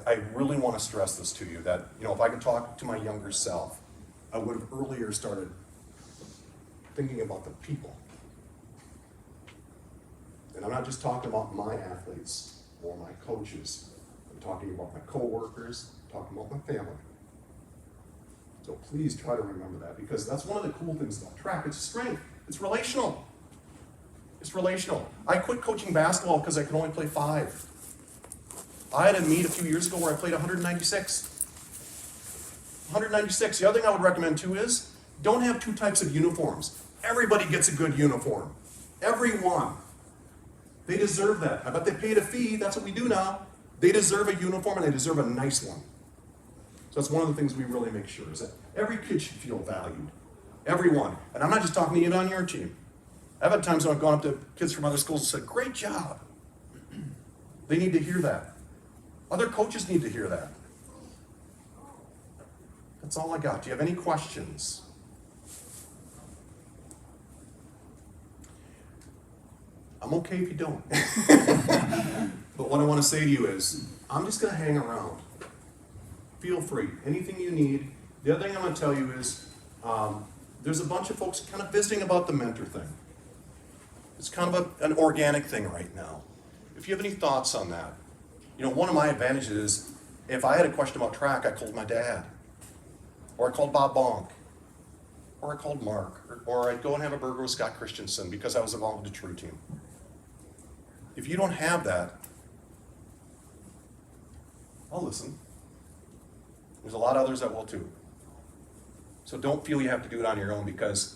I really want to stress this to you, that, if I could talk to my younger self, I would have earlier started thinking about the people. And I'm not just talking about my athletes or my coaches. I'm talking about my coworkers, talking about my family. So please try to remember that, because that's one of the cool things about track. It's strength. It's relational. It's relational. I quit coaching basketball because I could only play 5. I had a meet a few years ago where I played 196. 196. The other thing I would recommend too is don't have 2 types of uniforms. Everybody gets a good uniform. Everyone. They deserve that. I bet they paid a fee. That's what we do now. They deserve a uniform, and they deserve a nice one. So that's one of the things we really make sure is that every kid should feel valued. Everyone. And I'm not just talking to you on your team. I've had times when I've gone up to kids from other schools and said, great job. They need to hear that. Other coaches need to hear that. That's all I got. Do you have any questions? I'm okay if you don't. But what I want to say to you is, I'm just going to hang around. Feel free. Anything you need. The other thing I'm going to tell you is, there's a bunch of folks kind of visiting about the mentor thing. It's kind of an organic thing right now. If you have any thoughts on that, one of my advantages is, if I had a question about track, I called my dad. Or I called Bob Bonk. Or I called Mark. Or I'd go and have a burger with Scott Christensen because I was involved in the True Team. If you don't have that, I'll listen. There's a lot of others that will too. So don't feel you have to do it on your own, because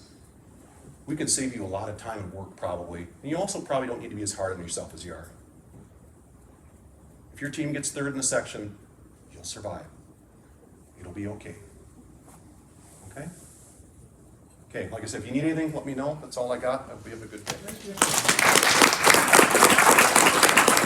we can save you a lot of time and work probably. And you also probably don't need to be as hard on yourself as you are. If your team gets 3rd in the section, you'll survive. It'll be okay. Okay? Okay, like I said, if you need anything, let me know. That's all I got. I hope you have a good day. Thank you.